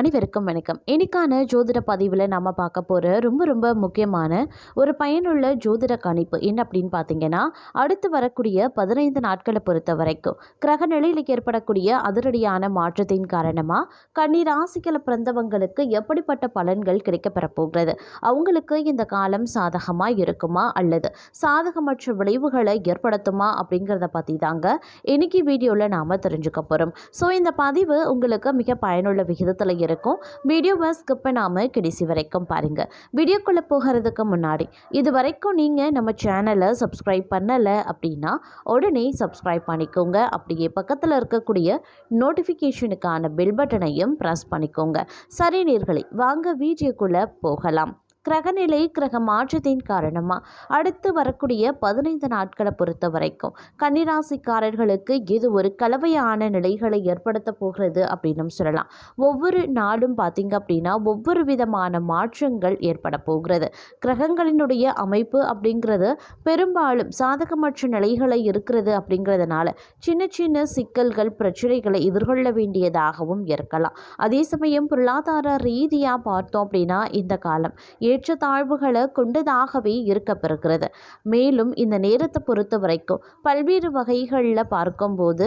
அனைவருக்கும் வணக்கம். இன்னைக்கான ஜோதிட பதிவில் நம்ம பார்க்க போகிற ரொம்ப முக்கியமான ஒரு பயனுள்ள ஜோதிட கணிப்பு என்ன அப்படின்னு பார்த்தீங்கன்னா, அடுத்து வரக்கூடிய 15 நாட்களை பொறுத்த வரைக்கும் கிரக நிலையில் ஏற்படக்கூடிய அதிரடியான மாற்றத்தின் காரணமாக கன்னி ராசிகளை பிறந்தவங்களுக்கு எப்படிப்பட்ட பலன்கள் கிடைக்கப்பெற போகிறது, அவங்களுக்கு இந்த காலம் சாதகமாக இருக்குமா அல்லது சாதகமற்ற விளைவுகளை ஏற்படுத்துமா அப்படிங்கிறத பற்றி தாங்க இன்னைக்கு வீடியோவில் நாம் தெரிஞ்சுக்க போகிறோம். ஸோ இந்த பதிவு உங்களுக்கு மிக பயனுள்ள விகிதத்தில் இருக்கும். வீடியோவை ஸ்கிப் பண்ணாமல் கடைசி வரைக்கும் பாருங்கள். வீடியோக்குள்ளே போகிறதுக்கு முன்னாடி இது வரைக்கும் நீங்கள் நம்ம சேனலை சப்ஸ்கிரைப் பண்ணலை அப்படின்னா உடனே சப்ஸ்கிரைப் பண்ணிக்கோங்க. அப்படியே பக்கத்தில் இருக்கக்கூடிய நோட்டிஃபிகேஷனுக்கான பெல் பட்டனையும் ப்ரெஸ் பண்ணிக்கோங்க. சரி நேயர்களே, வாங்க வீடியோக்குள்ளே போகலாம். கிரகநிலை கிரக மாற்றத்தின் காரணமாக அடுத்து வரக்கூடிய 15 நாட்களை பொறுத்த வரைக்கும் கன்னிராசிக்காரர்களுக்கு இது ஒரு கலவையான நிலைகளை ஏற்படுத்த போகிறது அப்படின்னு சொல்லலாம். ஒவ்வொரு நாளும் பார்த்திங்க அப்படின்னா ஒவ்வொரு விதமான மாற்றங்கள் ஏற்பட போகிறது. கிரகங்களினுடைய அமைப்பு அப்படிங்கிறது பெரும்பாலும் சாதகமற்ற நிலைகளை இருக்கிறது அப்படிங்கிறதுனால சின்ன சிக்கல்கள் பிரச்சனைகளை எதிர்கொள்ள வேண்டியதாகவும் இருக்கலாம். அதே சமயம் பொருளாதார ரீதியாக பார்த்தோம் அப்படின்னா இந்த காலம் ஏற்றத்தாழ்வுகளை கொண்டதாகவே இருக்கப்பெறுகிறது. மேலும் இந்த நேரத்தை பொறுத்த வரைக்கும் பல்வேறு வகைகளில் பார்க்கும்போது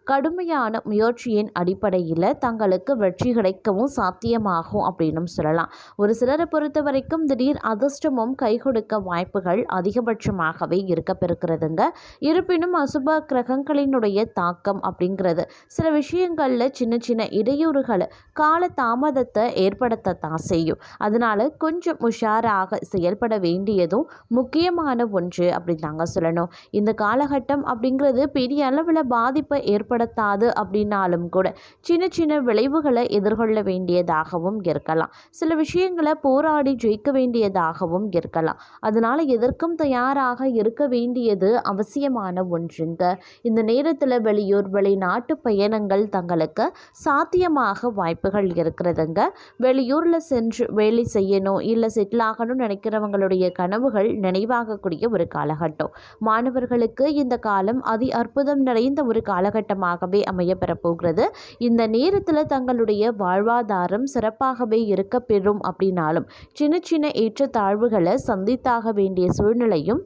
கடுமையான முயற்சியின் அடிப்படையில் தங்களுக்கு வெற்றி கிடைக்கவும் சாத்தியமாகும் அப்படின்னு சொல்லலாம். ஒரு சிலரை பொறுத்த வரைக்கும் திடீர் அதிர்ஷ்டமும் கை கொடுக்க வாய்ப்புகள் அதிகபட்சமாகவே இருக்கப்பெறுகிறதுங்க. இருப்பினும் அசுப கிரகங்களினுடைய தாக்கம் அப்படிங்கிறது சில விஷயங்களில் சின்ன இடையூறுகளை கால தாமதத்தை ஏற்படுத்தத்தான் செய்யும். அதனால கொஞ்சம் உஷாராக செயல்பட வேண்டியதும் முக்கியமான ஒன்று அப்படின்னு தாங்க சொல்லணும். இந்த காலகட்டம் அப்படிங்கிறது பெரிய அளவில் பாதிப்பை ஏற்படுத்தாது அப்படின்னாலும் கூட சின்ன விளைவுகளை எதிர்கொள்ள வேண்டியதாகவும் இருக்கலாம். சில விஷயங்களை போராடி ஜெயிக்க வேண்டியதாகவும் இருக்கலாம். அதனால எதற்கும் தயாராக இருக்க வேண்டியது அவசியமான ஒன்றுங்க. இந்த நேரத்தில் வெளியூர் வெளிநாட்டு பயணங்கள் தங்களுக்கு சாத்தியமாக வாய்ப்புகள் இருக்கிறதுங்க. வெளியூரில் சென்று வேலை செய்யணும் இல்லை செட்டில் ஆகணும்னு நினைக்கிறவங்களுடைய கனவுகள் நினைவாகக்கூடிய ஒரு காலகட்டம். மாணவர்களுக்கு இந்த காலம் அதி அற்புதம் நிறைந்த ஒரு காலகட்டமாகவே அமையப்பெற போகிறது. இந்த நேரத்தில் தங்களுடைய வாழ்வாதாரம் சிறப்பாகவே இருக்க பெறும் அப்படின்னாலும் சின்ன ஏற்றத்தாழ்வுகளை சந்தித்தாக வேண்டிய சூழ்நிலையும்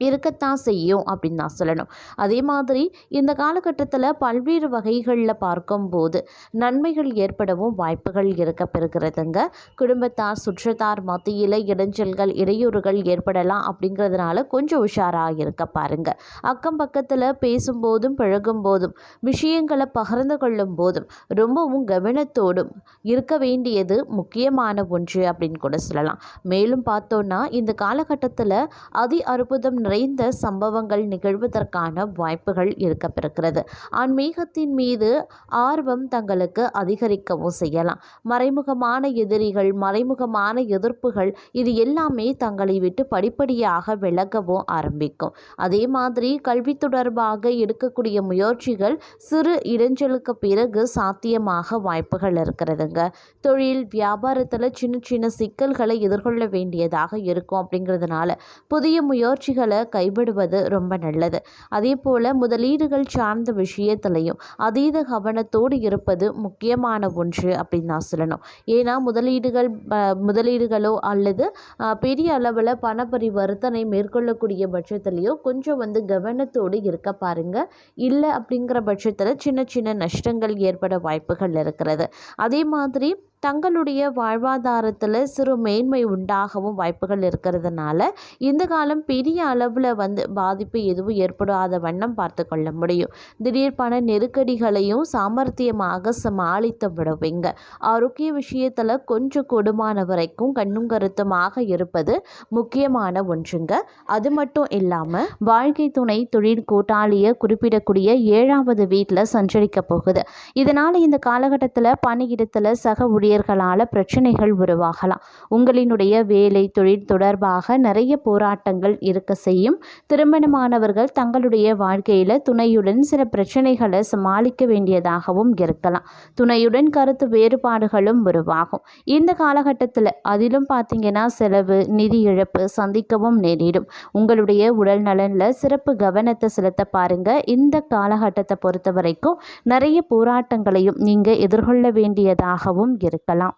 இருக்கத்தான் செய்யும் அப்படின்னு நான் சொல்லணும். அதே மாதிரி இந்த காலகட்டத்தில் பல்வேறு வகைகளில் பார்க்கும்போது நன்மைகள் ஏற்படவும் வாய்ப்புகள் இருக்க பெறுகிறதுங்க. குடும்பத்தார் சுற்றத்தார் மத்தியில் இடைஞ்சல்கள் இடையூறுகள் ஏற்படலாம். அப்படிங்கிறதுனால கொஞ்சம் உஷாராக இருக்க பாருங்க. அக்கம் பக்கத்தில் பேசும்போதும் பழகும் போதும் விஷயங்களை பகிர்ந்து கொள்ளும் போதும் ரொம்பவும் கவனத்தோடும் இருக்க வேண்டியது முக்கியமான ஒன்று அப்படின்னு கூட சொல்லலாம். மேலும் பார்த்தோன்னா இந்த காலகட்டத்தில் அதி அற்புதம் நிறைந்த சம்பவங்கள் நிகழ்வதற்கான வாய்ப்புகள் இருக்கப்பெறுகிறது. ஆன்மீகத்தின் மீது ஆர்வம் தங்களுக்கு அதிகரிக்கவும் செய்யலாம். மறைமுகமான எதிரிகள் மறைமுகமான எதிர்ப்புகள் இது எல்லாமே தங்களை விட்டு படிப்படியாக விலகவும் ஆரம்பிக்கும். அதே மாதிரி கல்வி தொடர்பாக எடுக்கக்கூடிய முயற்சிகள் சிறு இடைஞ்சலுக்கு பிறகு சாத்தியமாக வாய்ப்புகள் இருக்கிறதுங்க. தொழில் வியாபாரத்தில் சின்ன சிக்கல்களை எதிர்கொள்ள வேண்டியதாக இருக்கும். அப்படிங்கிறதுனால புதிய முயற்சிகளை கைவிடுவது ரொம்ப நல்லது. அதே போல முதலீடுகள் சார்ந்த விஷயத்திலையும் அதீத கவனத்தோடு இருப்பது முக்கியமான ஒன்று அப்படின்னு நான் சொல்லணும். ஏன்னா முதலீடுகளோ அல்லது பெரிய அளவில் பண பரிவர்த்தனை மேற்கொள்ளக்கூடிய பட்சத்திலையோ கொஞ்சம் கவனத்தோடு இருக்க பாருங்க. இல்லை அப்படிங்கிற பட்சத்தில் சின்ன நஷ்டங்கள் ஏற்பட வாய்ப்புகள் இருக்கிறது. அதே மாதிரி தங்களுடைய வாழ்வாதாரத்தில் சிறு மேன்மை உண்டாகவும் வாய்ப்புகள் இருக்கிறதுனால இந்த காலம் பெரிய அளவில் பாதிப்பு எதுவும் ஏற்படாத வண்ணம் பார்த்து கொள்ள முடியும். திடீர் பண நெருக்கடிகளையும் சாமர்த்தியமாக சமாளித்து விடுவீங்க. ஆரோக்கிய விஷயத்தில் கொஞ்சம் கொடுமான வரைக்கும் கண்ணும் கருத்துமாக இருப்பது முக்கியமான ஒன்றுங்க. அது மட்டும் இல்லாமல் வாழ்க்கை துணை தொழில் கூட்டாளியை குறிப்பிடக்கூடிய 7வது வீட்டில் சஞ்சரிக்க போகுது. இதனால் இந்த காலகட்டத்தில் பணியிடத்தில் சக ஊழியர்களால் பிரச்சனைகள் உருவாகலாம். உங்களினுடைய வேலை தொழில் தொடர்பாக நிறைய போராட்டங்கள் இருக்க செய்யும். திருமணமானவர்கள் தங்களுடைய வாழ்க்கையில் துணையுடன் சில பிரச்சனைகளை சமாளிக்க வேண்டியதாகவும் இருக்கலாம். துணையுடன் கருத்து வேறுபாடுகளும் உருவாகும். இந்த காலகட்டத்தில் அதிலும் பார்த்தீங்கன்னா செலவு நிதி இழப்பு சந்திக்கவும் நேரிடும். உங்களுடைய உடல் நலனில் சிறப்பு கவனத்தை செலுத்த பாருங்க. இந்த காலகட்டத்தை பொறுத்த வரைக்கும் நிறைய போராட்டங்களையும் நீங்கள் எதிர்கொள்ள வேண்டியதாகவும் இருக்கு. இருக்கலாம்.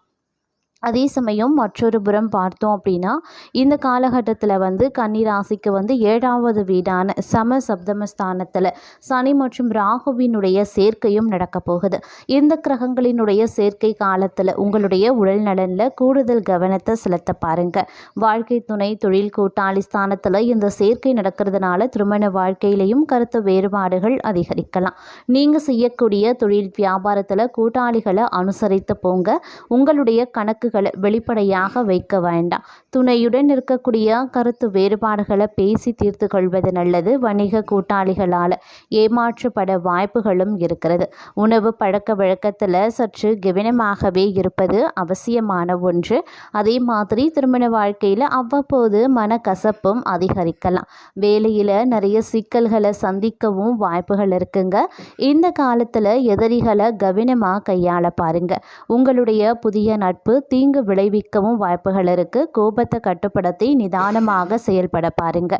அதே சமயம் மற்றொரு புறம் பார்த்தோம் அப்படின்னா இந்த காலகட்டத்தில் கன்னி ராசிக்கு 7வது வீடான சப்தமஸ்தானத்தில் சனி மற்றும் ராகுவினுடைய சேர்க்கையும் நடக்க போகுது. இந்த கிரகங்களினுடைய சேர்க்கை காலத்தில் உங்களுடைய உடல் நலனில் கூடுதல் கவனத்தை செலுத்த பாருங்க. வாழ்க்கை துணை தொழில் கூட்டாளி ஸ்தானத்தில் இந்த சேர்க்கை நடக்கிறதுனால திருமண வாழ்க்கையிலையும் கருத்து வேறுபாடுகள் அதிகரிக்கலாம். நீங்கள் செய்யக்கூடிய தொழில் வியாபாரத்தில் கூட்டாளிகளை அனுசரித்து போங்க. உங்களுடைய கணக்கு வெளிப்படையாக வைக்க வேண்டாம். துணையுடன் இருக்கக்கூடிய கருத்து வேறுபாடுகளை பேசி தீர்த்து கொள்வது நல்லது. வணிக கூட்டாளிகளால் ஏமாற்றப்பட வாய்ப்புகளும் இருக்கிறது. உணவு பழக்க வழக்கத்தில் சற்று கவனமாகவே இருப்பது அவசியமான ஒன்று. அதே மாதிரி திருமண வாழ்க்கையில் அவ்வப்போது மனக்கசப்பும் அதிகரிக்கலாம். வேலையில் நிறைய சிக்கல்களை சந்திக்கவும் வாய்ப்புகள் இருக்குங்க. இந்த காலத்தில் எதிரிகளை கவனமாக கையாள பாருங்க. உங்களுடைய புதிய நட்பு தீங்கு விளைவிக்கவும் வாய்ப்புகள் இருக்கு. கோபத்தை கட்டுப்படுத்தி நிதானமாக செயல்பட பாருங்க.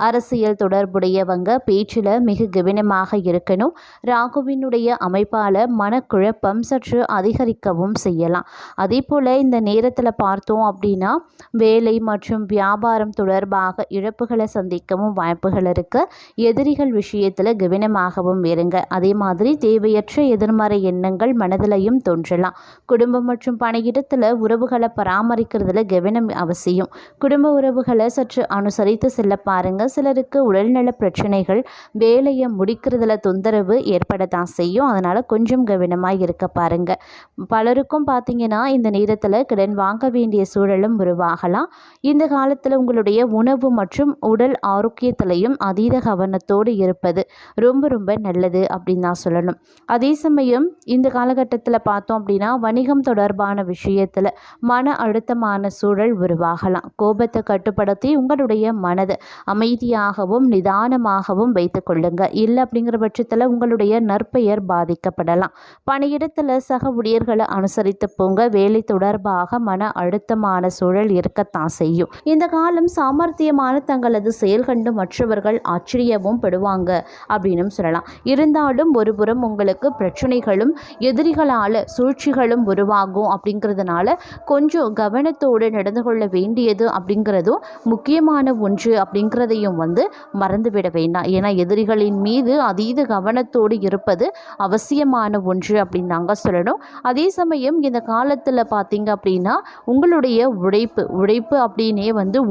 அரசியல் தொடர்புடையவங்க பேச்சில் மிக கவனமாக இருக்கணும். ராகுவினுடைய அமைப்பால் மனக்குழப்பம் சற்று அதிகரிக்கவும் செய்யலாம். அதே போல் இந்த நேரத்தில் பார்த்தோம் அப்படின்னா வேலை மற்றும் வியாபாரம் தொடர்பாக இழப்புகளை சந்திக்கவும் வாய்ப்புகள் இருக்கு. எதிரிகள் விஷயத்தில் கவனமாகவும் இருங்க. அதே மாதிரி தேவையற்ற எதிர்மறை எண்ணங்கள் மனதிலையும் தோன்றலாம். குடும்பம் மற்றும் பணியிடத்தில் உறவுகளை பராமரிக்கிறதுல கவனம் அவசியம். குடும்ப உறவுகளை சற்று அனுசரித்து செல்ல பாருங்க. சிலருக்கு உடல்நல பிரச்சனைகள் வேலையை முடிக்கிறதுல தொந்தரவு ஏற்படத்தான் செய்யும். அதனால் கொஞ்சம் கவனமாக இருக்க பாருங்க. பலருக்கும் பார்த்தீங்கன்னா இந்த நேரத்தில் கடன் வாங்க வேண்டிய சூழலும் உருவாகலாம். இந்த காலத்தில் உங்களுடைய உணவு மற்றும் உடல் ஆரோக்கியத்திலையும் அதீத கவனத்தோடு இருப்பது ரொம்ப ரொம்ப நல்லது அப்படின்னு தான் சொல்லணும். அதே சமயம் இந்த காலகட்டத்தில் பார்த்தோம் அப்படின்னா வணிகம் தொடர்பான விஷயத்தில் மன அழுத்தமான சூழல் உருவாகலாம். கோபத்தை கட்டுப்படுத்தி உங்களுடைய மனதை அமைதியாகவும் நிதானமாகவும் வைத்துக் கொள்ளுங்க. இல்லை அப்படிங்கிற பட்சத்தில் உங்களுடைய நற்பெயர் பாதிக்கப்படலாம். பணியிடத்தில் சக ஊழியர்களை அனுசரித்து போங்க. வேலை தொடர்பாக மன அழுத்தமான சூழல் இருக்கத்தான் செய்யும். இந்த காலம் சாமர்த்தியமான தங்களது செயல் கண்டு மற்றவர்கள் ஆச்சரியமும் படுவாங்க அப்படின்னு சொல்லலாம். இருந்தாலும் ஒருபுறம் உங்களுக்கு பிரச்சனைகளும் எதிரிகளால் சூழ்ச்சிகளும் உருவாகும். அப்படிங்கிறதுனால கொஞ்சம் கவனத்தோடு நடந்து கொள்ள வேண்டியது அப்படிங்கிறதும் முக்கியமான ஒன்று அப்படிங்கிறதையும் மறந்துவிட வேண்டாம். ஏன்னா எதிரிகளின் மீது அதீத கவனத்தோடு இருப்பது அவசியமான ஒன்று அப்படின்னு நாங்கள் சொல்லணும். அதே சமயம் இந்த காலத்தில் பார்த்தீங்க அப்படின்னா உங்களுடைய உழைப்பு அப்படின்னே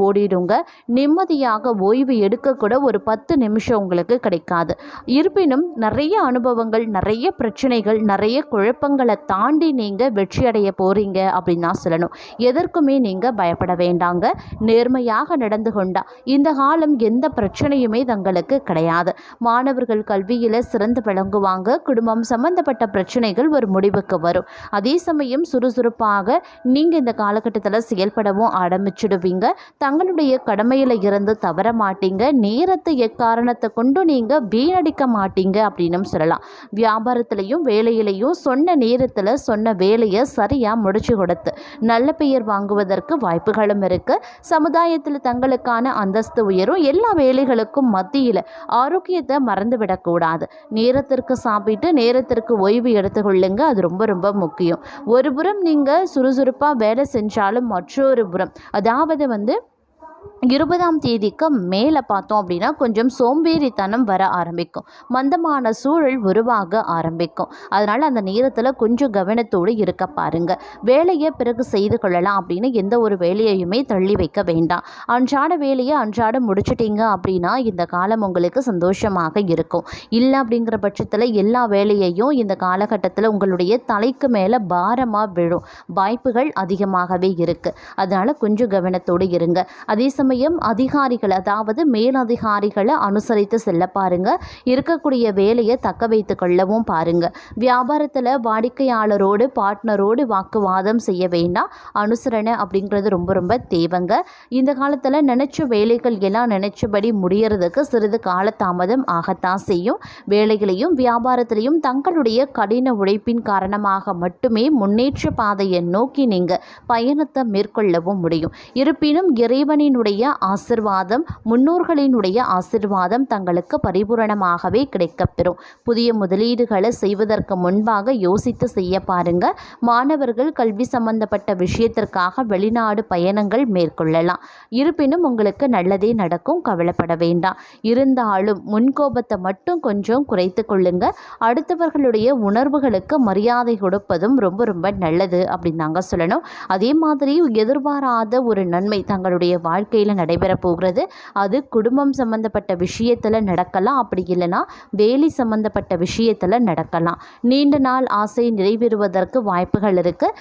ஓடிடுங்க. நிம்மதியாக ஓய்வு எடுக்கக்கூட ஒரு 10 நிமிஷம் உங்களுக்கு கிடைக்காது. இருப்பினும் நிறைய அனுபவங்கள், நிறைய பிரச்சனைகள், நிறைய குழப்பங்களை தாண்டி நீங்கள் வெற்றி அடைய போறீங்க அப்படின்னு தான் சொல்லணும். எதற்குமே நீங்கள் பயப்பட வேண்டாங்க. நேர்மையாக நடந்து கொண்டா இந்த காலம் எந்த பிரச்சனையுமே தங்களுக்கு கிடையாது. மாணவர்கள் கல்வியில் சிறந்து விளங்குவாங்க. குடும்பம் சம்பந்தப்பட்ட பிரச்சனைகள் ஒரு முடிவுக்கு வரும். அதே சமயம் சுறுசுறுப்பாக நீங்கள் இந்த காலகட்டத்தில் செயல்படவும் ஆரம்பிச்சிடுவீங்க. தங்களுடைய கடமையில் இருந்து தவற மாட்டீங்க. நேரத்தை எக்காரணத்தை கொண்டு நீங்கள் வீணடிக்க மாட்டீங்க அப்படின்னு சொல்லலாம். வியாபாரத்திலையும் வேலையிலையும் சொன்ன நேரத்தில் சொன்ன வேலையை சரியாக முடிச்சு கொடுத்து நல்ல பெயர் வாங்குவதற்கு வாய்ப்புகளும் இருக்கு. சமுதாயத்தில் தங்களுக்கான அந்தஸ்து உயரும். எல்லா வேலைகளுக்கும் மத்தியில் ஆரோக்கியத்தை மறந்துவிடக்கூடாது. நேரத்திற்கு சாப்பிட்டு நேரத்திற்கு ஓய்வு எடுத்துக்கொள்ளுங்க. அது ரொம்ப ரொம்ப முக்கியம். ஒரு புறம் நீங்கள் சுறுசுறுப்பாக வேலை செஞ்சாலும் மற்றொரு புறம் அதாவது 20ஆம் தேதிக்கு மேலே பார்த்தோம் அப்படின்னா கொஞ்சம் சோம்பேறித்தனம் வர ஆரம்பிக்கும். மந்தமான சூழல் உருவாக ஆரம்பிக்கும். அதனால் அந்த நேரத்தில் கொஞ்சம் கவனத்தோடு இருக்க பாருங்கள். வேலையை பிறகு செய்து கொள்ளலாம் அப்படின்னு எந்த ஒரு வேலையையுமே தள்ளி வைக்க வேண்டாம். அன்றாட வேலையை அன்றாட முடிச்சிட்டிங்க அப்படின்னா இந்த காலம் உங்களுக்கு சந்தோஷமாக இருக்கும். இல்லை அப்படிங்கிற பட்சத்தில் எல்லா வேலையையும் இந்த காலகட்டத்தில் உங்களுடைய தலைக்கு மேலே பாரமாக விழும் வாய்ப்புகள் அதிகமாகவே இருக்குது. அதனால் கொஞ்சம் கவனத்தோடு இருங்க. அதே சமயம் அதிகாரிகள் அதாவது மேலதிகாரிகளை அனுசரித்து செல்ல பாருங்க. இருக்கக்கூடிய வேலையை தக்க வைத்து கொள்ளவும் பாருங்க. வியாபாரத்தில் வாடிக்கையாளரோடு பார்ட்னரோடு வாக்குவாதம் செய்ய வேண்டாம். அனுசரணை அப்படிங்கிறது ரொம்ப ரொம்ப தேவைங்க. இந்த காலத்தில் நினைச்ச வேலைகள் எல்லாம் நினைச்சபடி முடியறதுக்கு சிறிது காலதாமதம் ஆகத்தான் செய்யும். வேலைகளையும் வியாபாரத்திலையும் தங்களுடைய கடின உழைப்பின் காரணமாக மட்டுமே முன்னேற்ற பாதையை நோக்கி நீங்கள் பயணத்தை மேற்கொள்ளவும் முடியும். இருப்பினும் இறைவனினுடைய ஆசிர்வாதம், முன்னோர்களினுடைய ஆசிர்வாதம் தங்களுக்கு பரிபூரணமாகவே கிடைக்கப்பெறும். புதிய முதலீடுகளை செய்வதற்கு முன்பாக யோசித்து செய்ய பாருங்க. மாணவர்கள் கல்வி சம்பந்தப்பட்ட விஷயத்திற்காக வெளிநாடு பயணங்கள் மேற்கொள்ளலாம். இருப்பினும் உங்களுக்கு நல்லதே நடக்கும், கவலைப்பட வேண்டாம். இருந்தாலும் முன்கோபத்தை மட்டும் கொஞ்சம் குறைத்து கொள்ளுங்க. அடுத்தவர்களுடைய உணர்வுகளுக்கு மரியாதை கொடுப்பதும் ரொம்ப ரொம்ப நல்லது அப்படின்னு தாங்க சொல்லணும். அதே மாதிரி எதிர்பாராத ஒரு நன்மை தங்களுடைய வாழ்க்கையில் நடைபெற போகிறது. அது குடும்பம் சம்பந்தப்பட்ட விஷயத்தில் நடக்கலாம், அப்படி இல்லைன்னா வேலை சம்பந்தப்பட்ட விஷயத்தில் நடக்கலாம். நீண்ட நாள் ஆசை நிறைவேறுவதற்கு வாய்ப்புகள் இருக்குது.